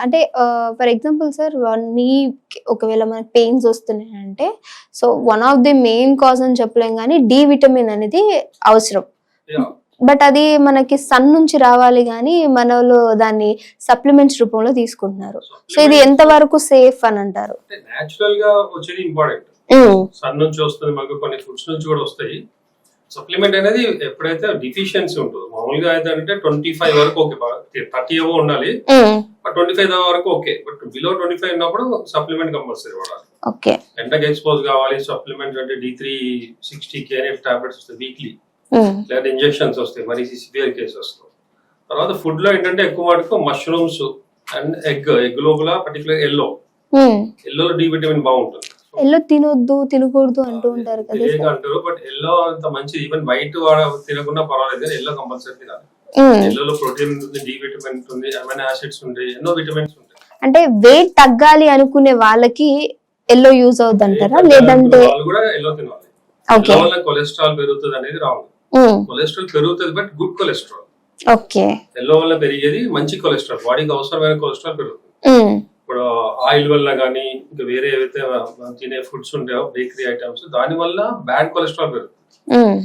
అంటే for example sir నీ ఒకవేళ మనకి పెయిన్స్ వస్తున్నాయంటే so one of the main cause అని చెప్పలేం కానీ డి విటమిన్ అనేది అవసరం. బట్ అది మనకి సన్ నుంచి రావాలి కానీ మనలో దాన్ని సప్లిమెంట్స్ రూపంలో తీసుకుంటున్నారు. సో ఇది ఎంత వరకు సేఫ్ అని అంటారు? నేచురల్ గా వచ్చేది ఇంపార్టెంట్. సన్ నుంచి వస్తుంది, మనకు కొన్ని ఫుడ్స్ నుంచి కూడా వస్తాయి. సప్లిమెంట్ అనేది ఎప్పుడైతే డిఫిషియన్సీ ఉంటుందో, మామూలుగా అయితే అంటే 25 వరకు ఓకే, 30 ఏవో ఉండాలి, బట్ 25 వరకు ఓకే. బట్ బిలో 25 ఉన్నప్పుడు సప్లిమెంట్ కంపల్సరీ వాడాలి. ఎండకి ఎక్స్పోజ్ కావాలి. సప్లిమెంట్ అంటే D360 KNF టాబ్లెట్స్ వస్తాయి వీక్లీ, లేదా ఇంజెక్షన్స్ వస్తాయి మరి సివియర్ కేసెస్ లో. తర్వాత ఫుడ్ లో ఏంటంటే ఎక్కువ మటుకు మష్రూమ్స్ అండ్ ఎగ్ లోపల పర్టికులర్ ఎల్లో డి విటమిన్ బాగుంటుంది. ఎల్లో తినొద్దు తినకూడదు అంటూ ఉంటారు కదా అంటారు, బట్ ఎల్లో అంత మంచిది. ఈవెన్ వైట్ తినకుండా పర్వాలేదు, ఎల్లో కంపల్సరీ తినాలి. ఎల్లోలో ప్రోటీన్ ఉంటుంది, డి విటమిన్ ఉంటుంది, అమైనో యాసిడ్స్ ఉంటాయి, ఎన్నో విటమిన్స్ ఉంటాయి. అంటే వెయిట్ తగ్గాలి అనుకునే వాళ్ళకి ఎల్లో యూజ్ అవుతుంది అంటారా? లేదంటే వాళ్ళు కూడా ఎల్లో తినాలి. వల్ల కొలెస్ట్రాల్ పెరుగుతుంది అనేది రాంగ్. కొలెస్ట్రాల్ పెరుగుతుంది బట్ గుడ్ కొలెస్ట్రాల్. ఎల్లో వల్ల పెరిగేది మంచి కొలెస్ట్రాల్, బాడీకి అవసరమైన కొలెస్ట్రాల్ పెరుగుతుంది. ఇప్పుడు ఆయిల్ వల్ల కానీ ఇంకా వేరే ఏవైతే తినే ఫుడ్స్ ఉంటాయో బేకరీ ఐటమ్స్, దాని వల్ల బ్యాడ్ కొలెస్ట్రాల్ పెరుగుతుంది,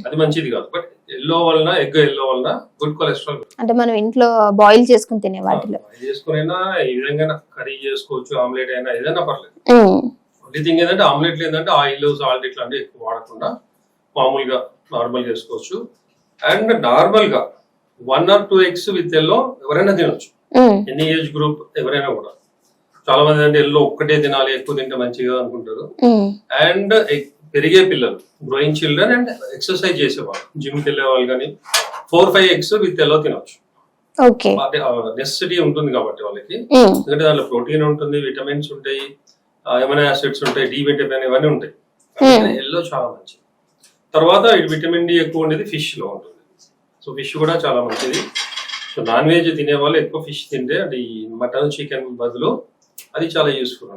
అది మంచిది కాదు. బట్ ఎల్లో వలన ఎల్లో వలన గుడ్ కొలెస్ట్రాల్. అంటే మనం ఇంట్లో బాయిల్ చేసుకుని తినే వాటిలో చేసుకునైనా ఈ విధంగా కర్రీ చేసుకోవచ్చు, ఆమ్లెట్ అయినా ఏదైనా పర్లేదు. ఓన్లీ థింగ్ ఏంటంటే ఆమ్లెట్లు ఏంటంటే ఆయిల్ సాల్ట్ ఇట్లాంటివి ఎక్కువ వాడకుండా మామూలుగా నార్మల్ చేసుకోవచ్చు. అండ్ నార్మల్ గా 1 or 2 eggs విత్ ఎల్లో ఎవరైనా తినొచ్చు, ఎనీ ఏజ్ గ్రూప్ ఎవరైనా కూడా. చాలా మంది అంటే ఎల్లో ఒక్కటే తినాలి, ఎక్కువ తింటే మంచిగా అనుకుంటారు. అండ్ పెరిగే పిల్లలు, గ్రోయింగ్ చిల్డ్రన్ అండ్ ఎక్సర్సైజ్ చేసేవాళ్ళు, జిమ్ కి వెళ్ళే వాళ్ళు కానీ 4-5 eggs విత్ ఎల్లో తినొచ్చు. నెసెసిటీ ఉంటుంది కాబట్టి వాళ్ళకి, ఎందుకంటే దాంట్లో ప్రోటీన్ ఉంటుంది, విటమిన్స్ ఉంటాయి, అమైనో యాసిడ్స్ ఉంటాయి, డి విటమిన్ ఇవన్నీ ఉంటాయి. ఎల్లో చాలా మంచిది. తర్వాత విటమిన్ డి ఎక్కువ ఉండేది ఫిష్ లో ఉంటుంది. సో ఫిష్ కూడా చాలా మంచిది. సో నాన్ వెజ్ తినే వాళ్ళు ఎక్కువ ఫిష్ తింటే, అంటే ఈ మటన్ చికెన్ బదులు అది చాలా యూస్ఫుల్.